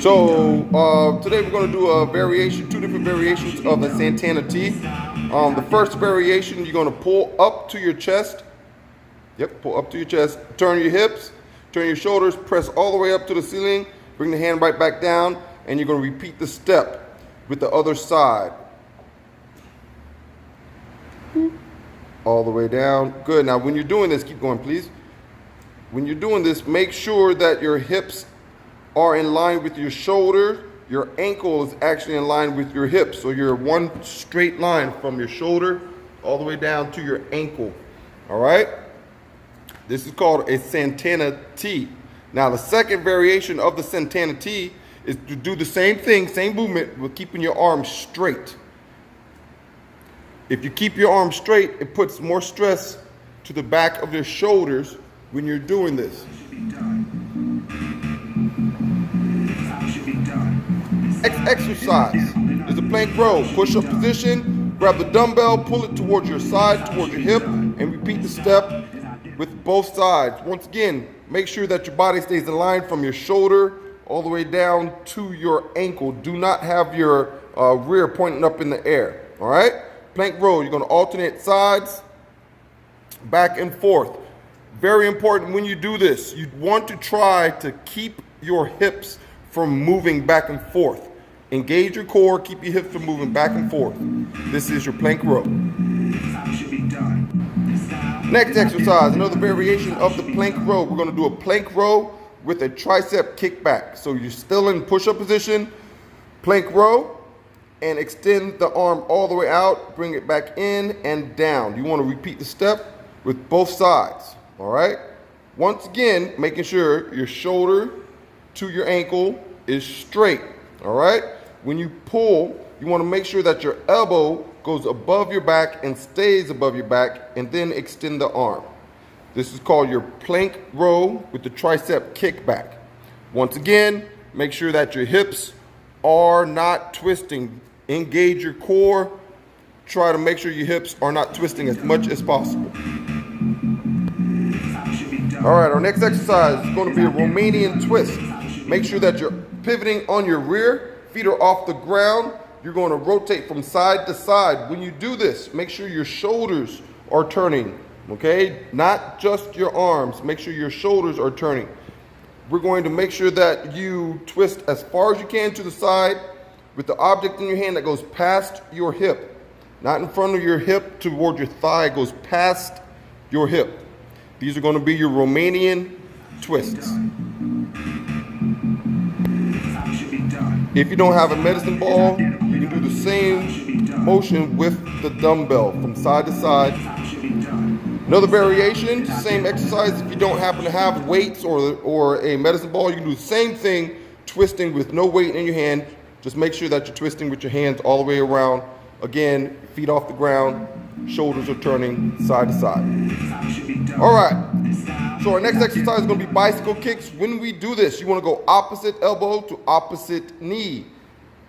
So today we're going to do a variation, two different variations of the Santana T. The first variation, you're going to pull up to your chest. Yep, pull up to your chest. Turn your hips, turn your shoulders, press all the way up to the ceiling. Bring the hand right back down, and you're going to repeat the step with the other side. All the way down. Good. Now when you're doing this, keep going please. When you're doing this, make sure that your hips are in line with your shoulder. Your ankle is actually in line with your hips. So you're one straight line from your shoulder all the way down to your ankle. All right? This is called a Santana T. Now the second variation of the Santana T is to do the same thing, same movement, with keeping your arms straight. If you keep your arms straight, it puts more stress to the back of your shoulders when you're doing this. Exercise is a plank row. Push-up position, grab the dumbbell, pull it towards your side, towards your hip, and repeat the step with both sides. Once again, make sure that your body stays in line from your shoulder all the way down to your ankle. Do not have your rear pointing up in the air, all right? Plank row, you're going to alternate sides, back and forth. Very important when you do this, you want to try to keep your hips from moving back and forth. Engage your core, keep your hips from moving back and forth. This is your plank row. Next exercise, another variation of the plank row. We're going to do a plank row with a tricep kickback. So you're still in push-up position, plank row, and extend the arm all the way out, bring it back in and down. You want to repeat the step with both sides, all right? Once again, making sure your shoulder to your ankle is straight, all right? When you pull, you want to make sure that your elbow goes above your back and stays above your back, and then extend the arm. This is called your plank row with the tricep kickback. Once again, make sure that your hips are not twisting. Engage your core. Try to make sure your hips are not twisting as much as possible. All right, our next exercise is going to be a Romanian twist. Make sure that you're pivoting on your rear, feet are off the ground. You're going to rotate from side to side. When you do this, make sure your shoulders are turning, okay? Not just your arms. Make sure your shoulders are turning. We're going to make sure that you twist as far as you can to the side with the object in your hand that goes past your hip. Not in front of your hip toward your thigh, it goes past your hip. These are going to be your Romanian twists. If you don't have a medicine ball, you can do the same motion with the dumbbell from side to side. Another variation, same exercise. If you don't happen to have weights or a medicine ball, you can do the same thing, twisting with no weight in your hand. Just make sure that you're twisting with your hands all the way around. Again, feet off the ground, shoulders are turning side to side. All right, so our next exercise is going to be bicycle kicks. When we do this, you want to go opposite elbow to opposite knee.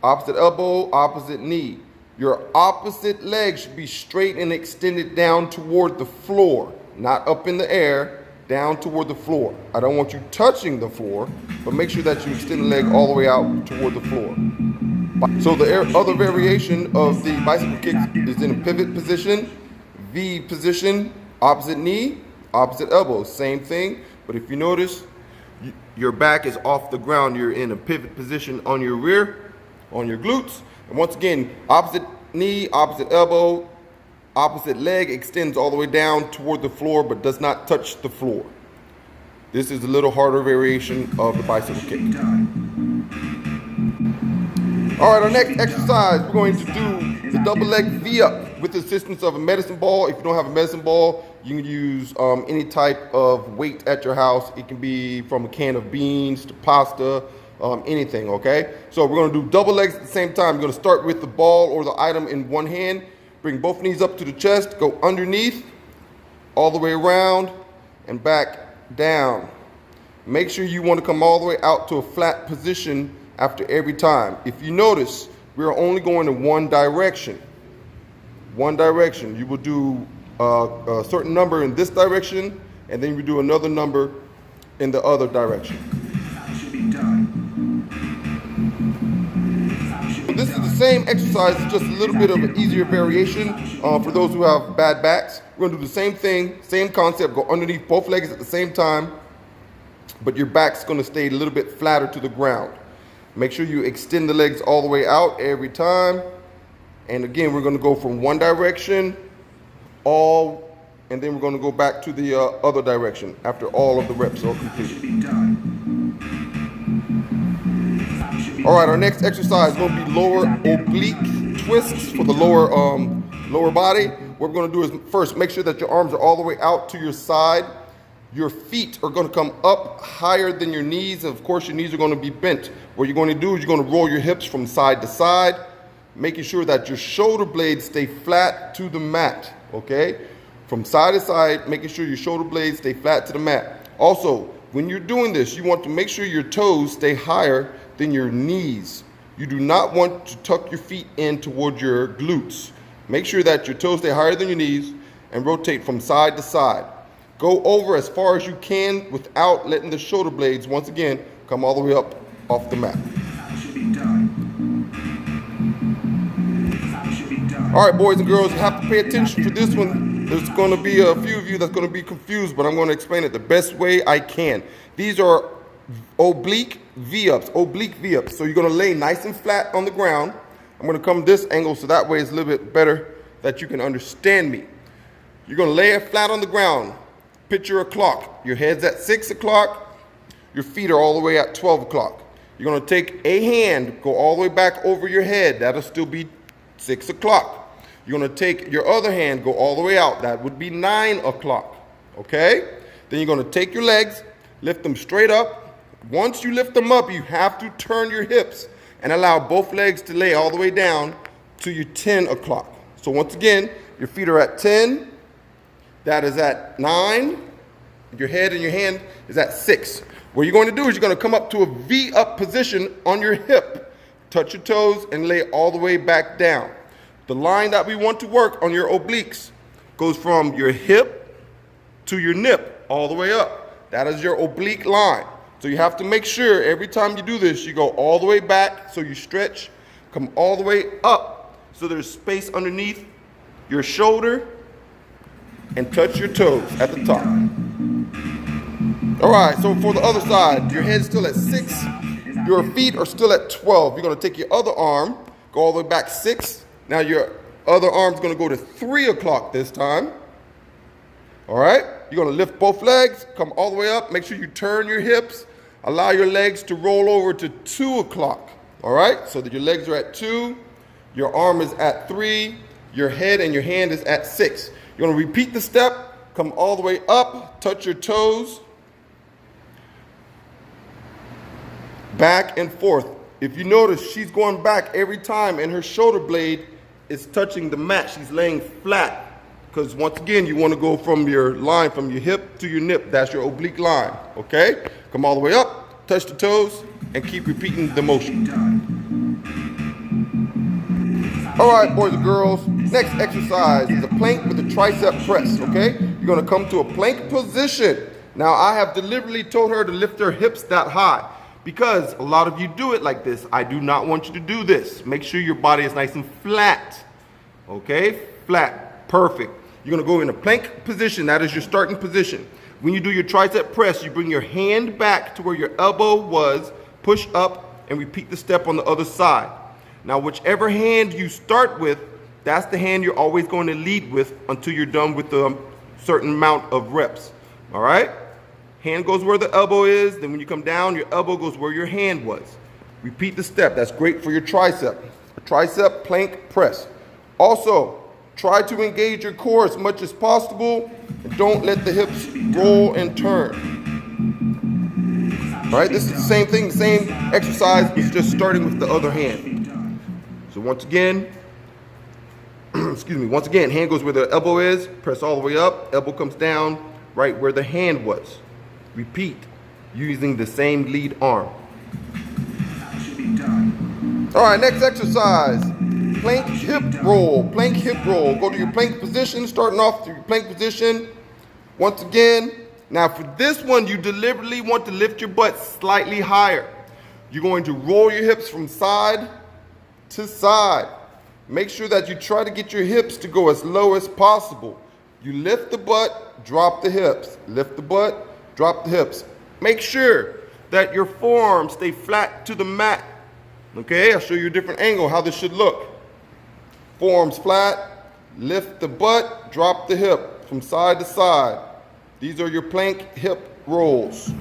Opposite elbow, opposite knee. Your opposite leg should be straight and extended down toward the floor, not up in the air, down toward the floor. I don't want you touching the floor, but make sure that you extend the leg all the way out toward the floor. So the other variation of the bicycle kicks is in a pivot position, V position, opposite knee, opposite elbow, same thing. But if you notice, your back is off the ground. You're in a pivot position on your rear, on your glutes. And once again, opposite knee, opposite elbow, opposite leg extends all the way down toward the floor but does not touch the floor. This is a little harder variation of the bicycle kick. All right, our next exercise, we're going to do the double leg V-up with the assistance of a medicine ball. If you don't have a medicine ball, you can use any type of weight at your house. It can be from a can of beans to pasta, anything, okay? So we're gonna do double legs at the same time. You're gonna start with the ball or the item in one hand, bring both knees up to the chest, go underneath, all the way around, and back down. Make sure you wanna come all the way out to a flat position after every time. If you notice, we're only going in one direction. One direction. You will do a certain number in this direction, and then you do another number in the other direction. This is the same exercise, just a little bit of an easier variation for those who have bad backs. We're gonna do the same thing, same concept, go underneath both legs at the same time, but your back's gonna stay a little bit flatter to the ground. Make sure you extend the legs all the way out every time. And again, we're gonna go from one direction, and then we're gonna go back to the other direction after all of the reps are completed. All right, our next exercise is going to be lower oblique twists for the lower body. What we're going to do is first make sure that your arms are all the way out to your side. Your feet are going to come up higher than your knees. And of course, your knees are going to be bent. What you're going to do is you're going to roll your hips from side to side, making sure that your shoulder blades stay flat to the mat, okay? From side to side, making sure your shoulder blades stay flat to the mat. Also, when you're doing this, you want to make sure your toes stay higher than your knees. You do not want to tuck your feet in toward your glutes. Make sure that your toes stay higher than your knees and rotate from side to side. Go over as far as you can without letting the shoulder blades, once again, come all the way up off the mat. All right, boys and girls, you have to pay attention for this one. There's going to be a few of you that's going to be confused, but I'm going to explain it the best way I can. These are oblique V-ups, So you're going to lay nice and flat on the ground. I'm going to come this angle so that way it's a little bit better that you can understand me. You're going to lay it flat on the ground. Picture a clock. Your head's at 6 o'clock. Your feet are all the way at 12 o'clock. You're going to take a hand, go all the way back over your head. That'll still be 6 o'clock. You're going to take your other hand, go all the way out. That would be 9 o'clock. Okay? Then you're going to take your legs, lift them straight up. Once you lift them up, you have to turn your hips and allow both legs to lay all the way down to your 10 o'clock. So once again, your feet are at 10. That is at 9. Your head and your hand is at 6. What you're going to do is you're going to come up to a V-up position on your hip. Touch your toes and lay all the way back down. The line that we want to work on your obliques goes from your hip to your nip all the way up. That is your oblique line. So you have to make sure every time you do this, you go all the way back so you stretch, come all the way up so there's space underneath your shoulder, and touch your toes at the top. All right, so for the other side, your head's still at 6, your feet are still at 12. You're gonna take your other arm, go all the way back 6. Now your other arm's gonna go to 3 o'clock this time. All right, you're gonna lift both legs, come all the way up, make sure you turn your hips, allow your legs to roll over to 2 o'clock. All right, so that your legs are at 2, your arm is at 3, your head and your hand is at 6. You're gonna repeat the step, come all the way up, touch your toes, back and forth. If you notice, she's going back every time and her shoulder blade is touching the mat. She's laying flat because once again, you want to go from your line, from your hip to your nip. That's your oblique line, okay? Come all the way up, touch the toes, and keep repeating the motion. All right, boys and girls, next exercise is a plank with a tricep press, okay? You're gonna come to a plank position. Now, I have deliberately told her to lift her hips that high because a lot of you do it like this. I do not want you to do this. Make sure your body is nice and flat, okay? Flat, perfect. You're gonna go in a plank position. That is your starting position. When you do your tricep press, you bring your hand back to where your elbow was, push up, and repeat the step on the other side. Now, whichever hand you start with, that's the hand you're always going to lead with until you're done with the certain amount of reps, all right? Hand goes where the elbow is, then when you come down, your elbow goes where your hand was. Repeat the step. That's great for your tricep. A tricep plank press. Also, try to engage your core as much as possible and don't let the hips roll and turn. All right, this is the same thing, the same exercise, it's just starting with the other hand. So once again, once again, hand goes where the elbow is, press all the way up, elbow comes down right where the hand was. Repeat, using the same lead arm. All right, next exercise, plank hip roll, Go to your plank position, starting off to your plank position. Once again, Now for this one, you deliberately want to lift your butt slightly higher. You're going to roll your hips from side to side. Make sure that you try to get your hips to go as low as possible. You lift the butt, drop the hips. Lift the butt, drop the hips. Make sure that your forearms stay flat to the mat. Okay, I'll show you a different angle how this should look. Forearms flat, lift the butt, drop the hip from side to side. These are your plank hip rolls.